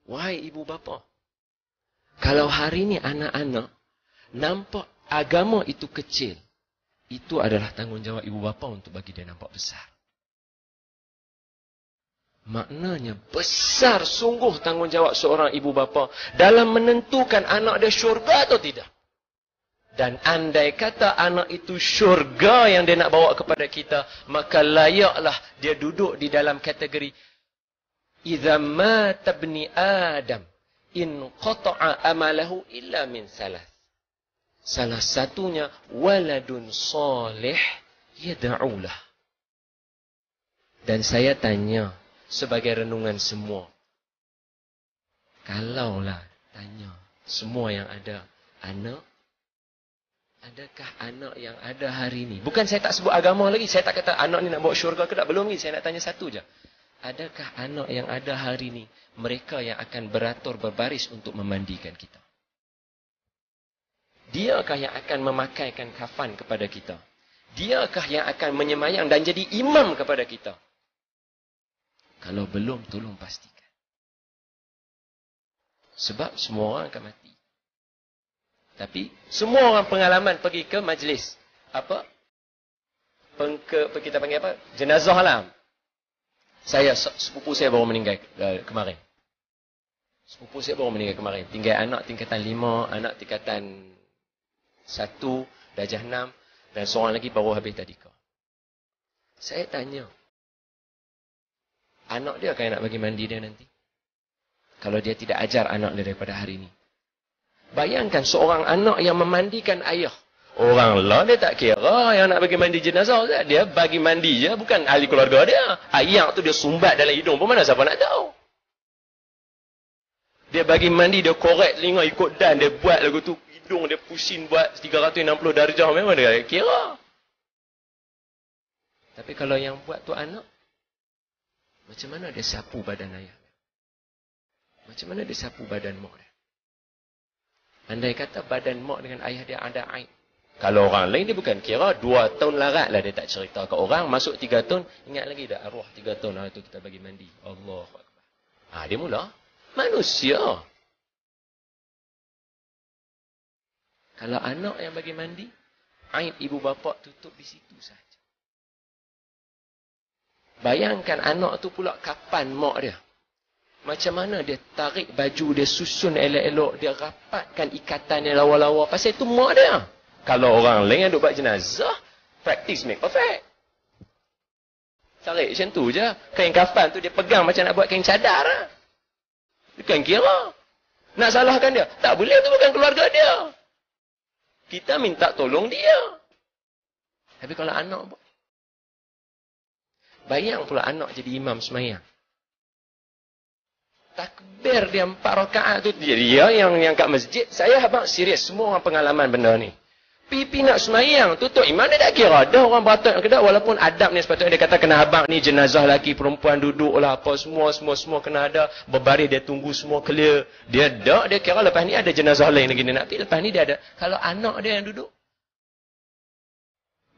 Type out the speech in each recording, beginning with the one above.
Wahai ibu bapa, kalau hari ini anak-anak nampak agama itu kecil, itu adalah tanggungjawab ibu bapa untuk bagi dia nampak besar. Maknanya besar sungguh tanggungjawab seorang ibu bapa dalam menentukan anak dia syurga atau tidak. Dan andai kata anak itu syurga yang dia nak bawa kepada kita, maka layaklah dia duduk di dalam kategori idza mata ibni Adam in qata'a amalahu illa min salas. Salah satunya waladun salih yad'ulah. Dan saya tanya sebagai renungan semua, kalaulah tanya semua yang ada anak, adakah anak yang ada hari ini? Bukan saya tak sebut agama lagi. Saya tak kata anak ni nak bawa syurga ke tak. Belum lagi. Saya nak tanya satu je. Adakah anak yang ada hari ini mereka yang akan beratur berbaris untuk memandikan kita? Diakah yang akan memakaikan kafan kepada kita? Diakah yang akan menyemayang dan jadi imam kepada kita? Kalau belum, tolong pastikan. Sebab semua orang akan mati. Tapi semua orang pengalaman pergi ke majlis apa? Kita panggil apa? Jenazah lah. Sepupu saya baru meninggal kemarin. Sepupu saya baru meninggal kemarin. Tinggal anak tingkatan 5, anak tingkatan 1, darjah 6 dan seorang lagi baru habis tadika. Saya tanya, anak dia akan nak bagi mandi dia nanti? Kalau dia tidak ajar anak dia daripada hari ini. Bayangkan seorang anak yang memandikan ayah. Orang lah dia tak kira yang nak bagi mandi jenazah. Dia bagi mandi je, bukan ahli keluarga dia. Ayah tu dia sumbat dalam hidung pun mana siapa nak tahu. Dia bagi mandi, dia korek telinga ikut dan. Dia buat lagu tu, hidung dia pusing buat 360 darjah. Memang dia kira. Tapi kalau yang buat tu anak, macam mana dia sapu badan ayah? Macam mana dia sapu badan mak dia? Andai kata badan mak dengan ayah dia ada aib. Kalau orang lain dia bukan kira 2 tahun larat lah dia tak cerita ke orang. Masuk 3 tahun, ingat lagi dah arwah 3 tahun lah tu kita bagi mandi. Allahu Akbar. Dia mula. Manusia. Kalau anak yang bagi mandi, aib ibu bapa tutup di situ saja. Bayangkan anak tu pula kapan mak dia. Macam mana dia tarik baju dia, susun elok-elok, dia rapatkan ikatan dia lawa-lawa. Pasal itu mak dia. Kalau orang lain yang duk buat jenazah, practice make perfect. Tarik macam tu je. Kain kafan tu dia pegang macam nak buat kain cadar lah. Bukan kira. Nak salahkan dia. Tak boleh, tu bukan keluarga dia. Kita minta tolong dia. Tapi kalau anak buat. Bayang pula anak jadi imam semayang. Takbir dia 4 rakaat tu. Dia yang kat masjid. Saya abang serius. Semua orang pengalaman benda ni. Pipi nak semayang. Tutup imam dia tak kira. Ada orang beratur ke tak. Walaupun adab ni sepatutnya dia kata kena abang ni jenazah lelaki perempuan duduk lah. Apa semua kena ada. Berbaris dia tunggu semua clear. Dia tak. Dia kira lepas ni ada jenazah lain lagi dia nak pergi. Lepas ni dia ada. Kalau anak dia yang duduk.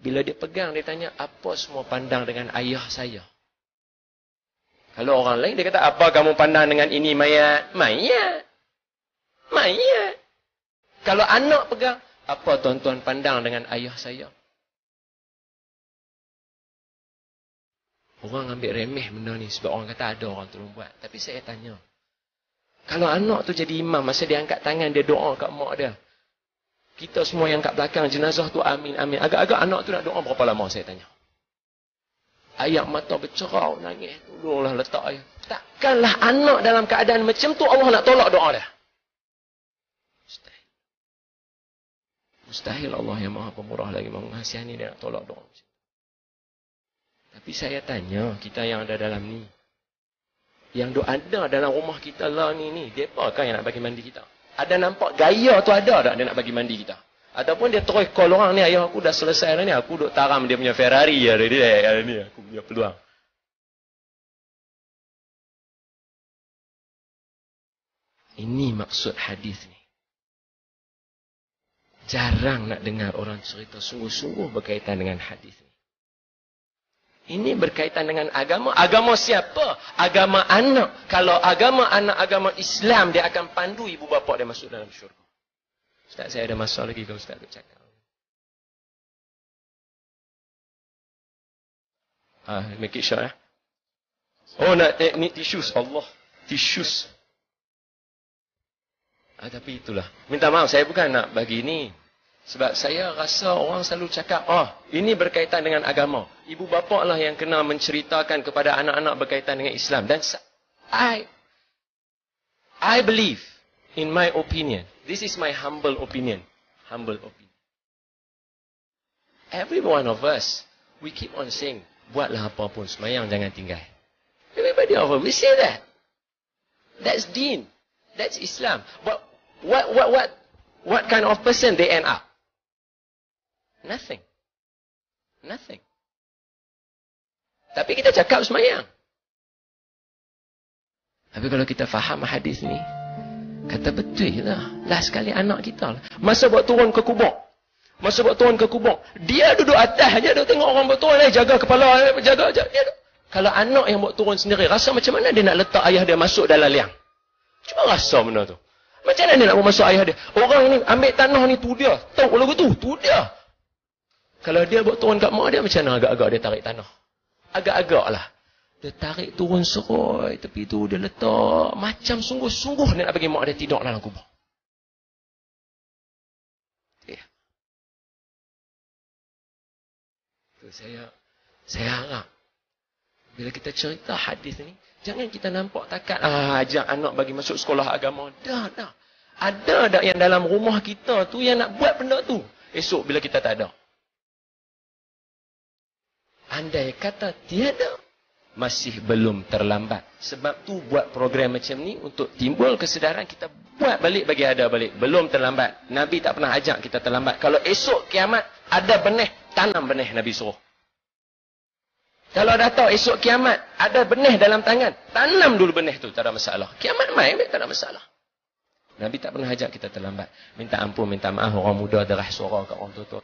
Bila dia pegang dia tanya. Apa semua pandang dengan ayah saya? Kalau orang lain, dia kata, apa kamu pandang dengan ini mayat? Mayat. Kalau anak pegang, apa tuan-tuan pandang dengan ayah saya? Orang ambil remeh benda ni, sebab orang kata ada orang tolong buat. Tapi saya tanya, kalau anak tu jadi imam, masa dia angkat tangan, dia doa kat mak dia. Kita semua yang kat belakang jenazah tu, amin, amin. Agak-agak anak tu nak doa berapa lama, saya tanya. Ayat mata bercerau, nangis. Tolonglah letak ayat. Takkanlah anak dalam keadaan macam tu Allah nak tolak doa dia. Mustahil. Mustahil Allah yang maha pemurah lagi mengasihani dia nak tolak doa. Tapi saya tanya, kita yang ada dalam ni. Yang ada dalam rumah kita lah ni. Siapakah yang nak bagi mandi kita? Ada nampak gaya tu ada tak dia nak bagi mandi kita? Ataupun dia terus call orang ni, ayah aku dah selesai dah ni, aku duk taram dia punya Ferrari ya dia ni, aku punya peluang. Ini maksud hadis ni. Jarang nak dengar orang cerita sungguh-sungguh berkaitan dengan hadis ni. Ini berkaitan dengan agama. Agama siapa? Agama anak. Kalau agama anak, agama Islam, dia akan pandu ibu bapa dia masuk dalam syurga. Ustaz, saya ada masa lagi kalau Ustaz bercakap. Make it short. Oh, nak ni tissues. Allah. Tissues. Tapi itulah. Minta maaf, saya bukan nak bagi ni. Sebab saya rasa orang selalu cakap, ini berkaitan dengan agama. Ibu bapa lah yang kena menceritakan kepada anak-anak berkaitan dengan Islam. Dan I believe, in my opinion, this is my humble opinion. Humble opinion. Every one of us, we keep on saying, buatlah apa pun, semayang jangan tinggal. Everybody of us, we say that. That's deen. That's Islam. But what kind of person they end up? Nothing. Nothing. Tapi kita cakap semayang. Tapi kalau kita faham hadis ni, kata betul lah. Last sekali anak kita lah. Masa buat turun ke kubur. Dia duduk atas je, dia tengok orang buat turun, jaga kepala, jaga. Kalau anak yang buat turun sendiri, rasa macam mana dia nak letak ayah dia masuk dalam liang? Cuba rasa benda tu. Macam mana dia nak masuk ayah dia? Orang ni ambil tanah ni, tu dia. Tahu lagu tu dia. Kalau dia buat turun kat mak dia, macam mana agak-agak dia tarik tanah? Agak-agak lah. Dia tarik turun seroi tepi tu, dia letak. Macam sungguh-sungguh dia nak bagi mak dia tidur dalam kubur. Tu saya harap, bila kita cerita hadis ni, jangan kita nampak takat, ajak anak bagi masuk sekolah agama. Dah. Ada tak yang dalam rumah kita tu yang nak buat benda tu? Esok bila kita tak ada. Andai kata tiada, masih belum terlambat. Sebab tu buat program macam ni untuk timbul kesedaran, kita buat balik bagi ada balik. Belum terlambat. Nabi tak pernah ajak kita terlambat. Kalau esok kiamat ada benih, tanam benih, Nabi suruh. Kalau dah tahu esok kiamat ada benih dalam tangan, tanam dulu benih tu, tak ada masalah. Kiamat mai tak ada masalah. Nabi tak pernah ajak kita terlambat. Minta ampun, minta maaf orang muda derah suara kat orang tua.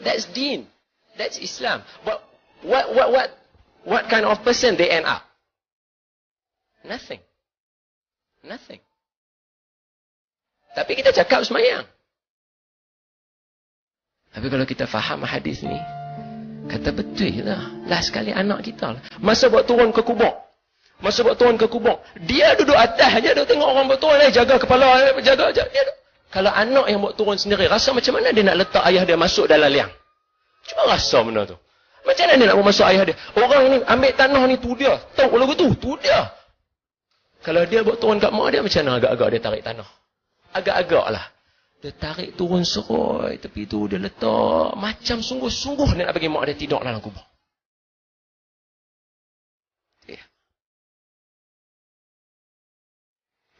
That's deen. That's Islam. But what kind of person they end up? Nothing. Nothing. Tapi kita cakap semayang. Tapi kalau kita faham hadis ni, kata betul lah. Last sekali anak kita lah. Masa buat turun ke kubur. Dia duduk atas je, dia tengok orang buat turun, jaga kepala, jaga. Kalau anak yang buat turun sendiri, rasa macam mana dia nak letak ayah dia masuk dalam liang? Cuba rasa benda tu. Macam mana dia nak masuk ayah dia? Orang ni ambil tanah ni, tu dia. Tahu lagu tu dia. Kalau dia buat turun kat mak dia, macam mana agak-agak dia tarik tanah? Agak-agak lah. Dia tarik turun seroi tepi tu, dia letak macam sungguh-sungguh dia nak bagi mak dia tidur dalam kubur. Ya.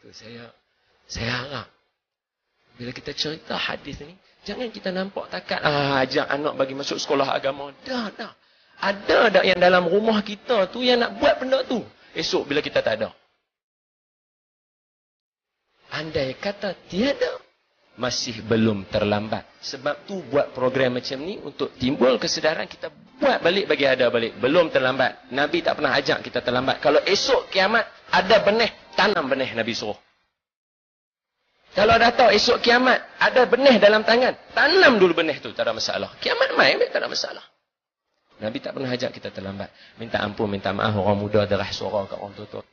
Tu saya harap bila kita cerita hadis ni, jangan kita nampak takat ajak anak bagi masuk sekolah agama. Dah. Ada tak yang dalam rumah kita tu yang nak buat benda tu? Esok bila kita tak ada. Andai kata tiada, masih belum terlambat. Sebab tu buat program macam ni untuk timbul kesedaran, kita buat balik bagi ada balik. Belum terlambat. Nabi tak pernah ajak kita terlambat. Kalau esok kiamat ada benih, tanam benih Nabi suruh. Kalau dah tahu esok kiamat ada benih dalam tangan, tanam dulu benih tu, tak ada masalah. Kiamat mai tak ada masalah. Nabi tak pernah ajak kita terlambat. Minta ampun, minta maaf orang muda derah suara kat orang tua.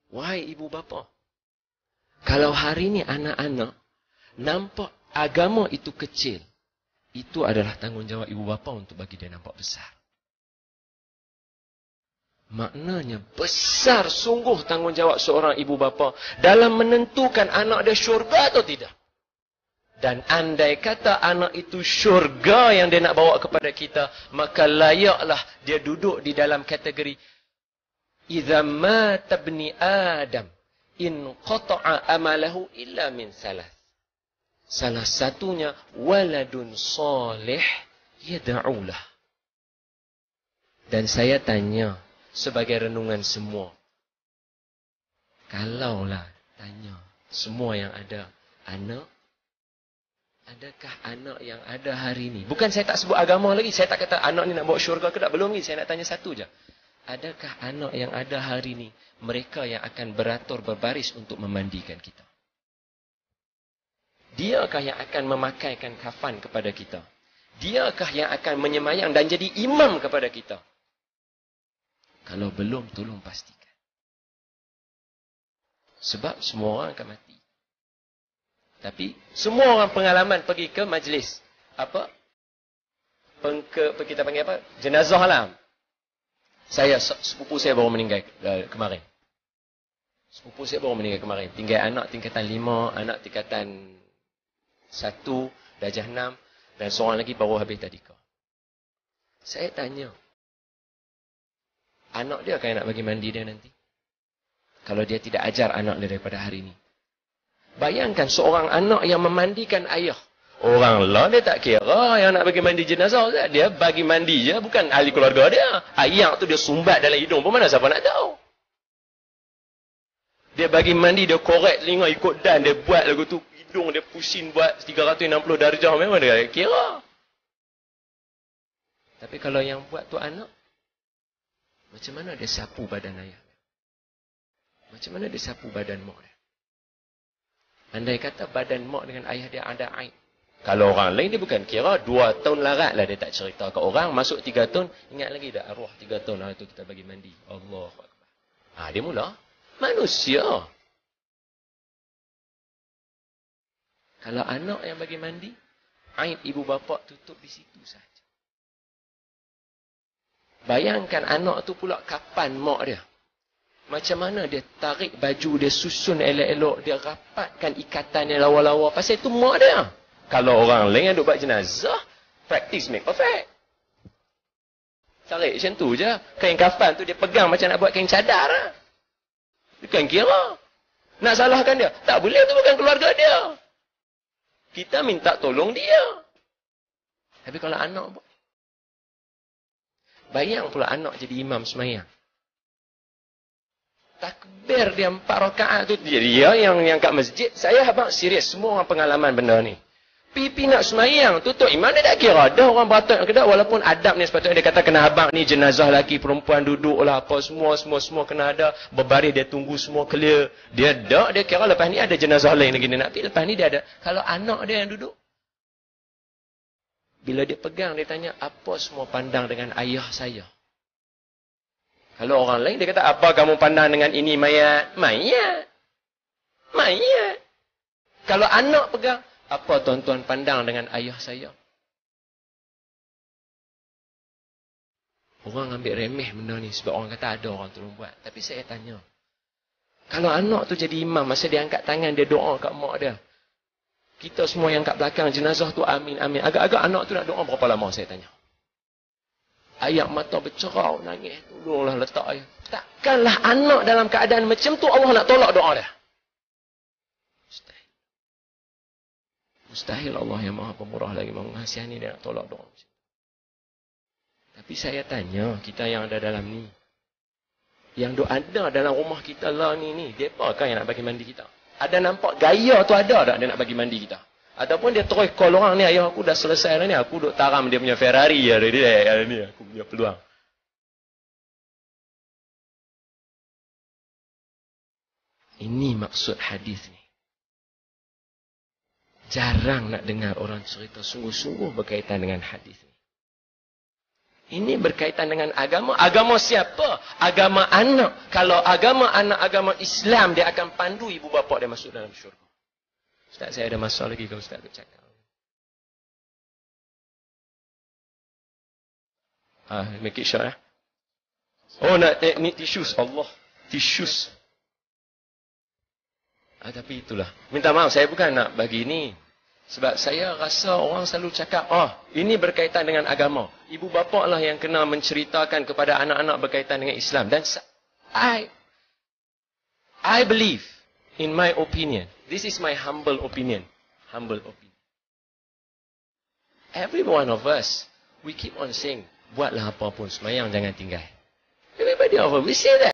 Wahai ibu bapa, kalau hari ini anak-anak nampak agama itu kecil, itu adalah tanggungjawab ibu bapa untuk bagi dia nampak besar. Maknanya besar sungguh tanggungjawab seorang ibu bapa dalam menentukan anak dia syurga atau tidak. Dan andai kata anak itu syurga yang dia nak bawa kepada kita, maka layaklah dia duduk di dalam kategori idza mata ibni adam in qata'a amalahu illa min salas. Salah satunya waladun salih yad'ulah. Dan saya tanya sebagai renungan semua, kalaulah tanya semua yang ada anak, adakah anak yang ada hari ini? Bukan saya tak sebut agama lagi. Saya tak kata anak ni nak bawa syurga ke tak. Belum lagi. Saya nak tanya satu je. Adakah anak yang ada hari ini mereka yang akan beratur berbaris untuk memandikan kita? Diakah yang akan memakaikan kafan kepada kita? Diakah yang akan menyemayang dan jadi imam kepada kita? Kalau belum, tolong pastikan. Sebab semua orang akan mati. Tapi semua orang pengalaman pergi ke majlis apa? Kita panggil apa? Jenazah lah. Sepupu saya baru meninggal kemarin. Sepupu saya baru meninggal kemarin. Tinggal anak tingkatan 5, anak tingkatan 1, darjah 6 dan seorang lagi baru habis tadika. Saya tanya, anak dia akan nak bagi mandi dia nanti? Kalau dia tidak ajar anak dia daripada hari ini. Bayangkan seorang anak yang memandikan ayah. Orang lah dia tak kira yang nak bagi mandi jenazah. Dia bagi mandi je, bukan ahli keluarga dia. Ayah tu dia sumbat dalam hidung pun mana siapa nak tahu. Dia bagi mandi, dia korek telinga ikut dan dia buat lagu tu. Hidung dia pusing buat 360 darjah. Memang dia kira. Tapi kalau yang buat tu anak, macam mana dia sapu badan ayah? Macam mana dia sapu badan mak dia? Andai kata badan mak dengan ayah dia ada aib. Kalau orang lain dia bukan kira 2 tahun larat lah dia tak cerita ke orang. Masuk 3 tahun, ingat lagi dah arwah 3 tahun lah tu kita bagi mandi. Allahu Akbar. Dia mula manusia. Kalau anak yang bagi mandi, aib ibu bapa tutup di situ saja. Bayangkan anak tu pula kapan mak dia. Macam mana dia tarik baju, dia susun elok-elok, dia rapatkan ikatan yang lawa-lawa. Pasal itu mak dia. Kalau orang lain yang duk buat jenazah, practice make perfect. Tarik macam tu je. Kain kafan tu dia pegang macam nak buat kain cadar. Bukan kira. Nak salahkan dia. Tak boleh, tu bukan keluarga dia. Kita minta tolong dia. Tapi kalau anak buat. Bayang pula anak jadi imam semayang. Takbir dia 4 rakaat tu. Dia yang kat masjid. Saya abang serius. Semua orang pengalaman benda ni. Pipi nak semayang. Tutup imam dia tak kira. Dah orang beratur ke tak. Walaupun adab ni sepatutnya dia kata kena abang ni jenazah lelaki perempuan duduk lah. Apa semua kena ada. Berbaris dia tunggu semua clear. Dia tak. Dia kira lepas ni ada jenazah lain lagi dia nak pergi. Lepas ni dia ada. Kalau anak dia yang duduk. Bila dia pegang dia tanya. Apa semua pandang dengan ayah saya? Kalau orang lain dia kata, apa kamu pandang dengan ini mayat? Mayat. Kalau anak pegang, apa tuan-tuan pandang dengan ayah saya? Orang ambil remeh benda ni sebab orang kata ada orang tolong buat. Tapi saya tanya, kalau anak tu jadi imam, masa dia angkat tangan, dia doa kat mak dia. Kita semua yang kat belakang jenazah tu amin, amin. Agak-agak anak tu nak doa berapa lama saya tanya? Ayat mata bercerau, nangis. Tolonglah letak ayat. Takkanlah anak dalam keadaan macam tu Allah nak tolak doa dia. Mustahil. Mustahil Allah yang maha pemurah lagi mengasihani dia nak tolak doa. Tapi saya tanya, kita yang ada dalam ni. Yang ada dalam rumah kita lah ni. Mereka kan yang nak bagi mandi kita? Ada nampak gaya tu ada tak dia nak bagi mandi kita? Ataupun dia terus call orang ni, ayah aku dah selesai dah ni, aku duk taram dia punya Ferrari ya dia ni, aku punya peluang. Ini maksud hadis ni. Jarang nak dengar orang cerita sungguh-sungguh berkaitan dengan hadis ni. Ini berkaitan dengan agama. Agama siapa? Agama anak. Kalau agama anak, agama Islam, dia akan pandu ibu bapa dia masuk dalam syurga. Ustaz, saya ada masa lagi kalau Ustaz bercakap. Make it short. Oh, ni tissues. Allah. Tissues. Tapi itulah. Minta maaf, saya bukan nak bagi ni. Sebab saya rasa orang selalu cakap, ini berkaitan dengan agama. Ibu bapa lah yang kena menceritakan kepada anak-anak berkaitan dengan Islam. Dan I believe, in my opinion, this is my humble opinion. Humble opinion. Every one of us, we keep on saying, buatlah apa pun, semayang jangan tinggal. Everybody of us, we say that.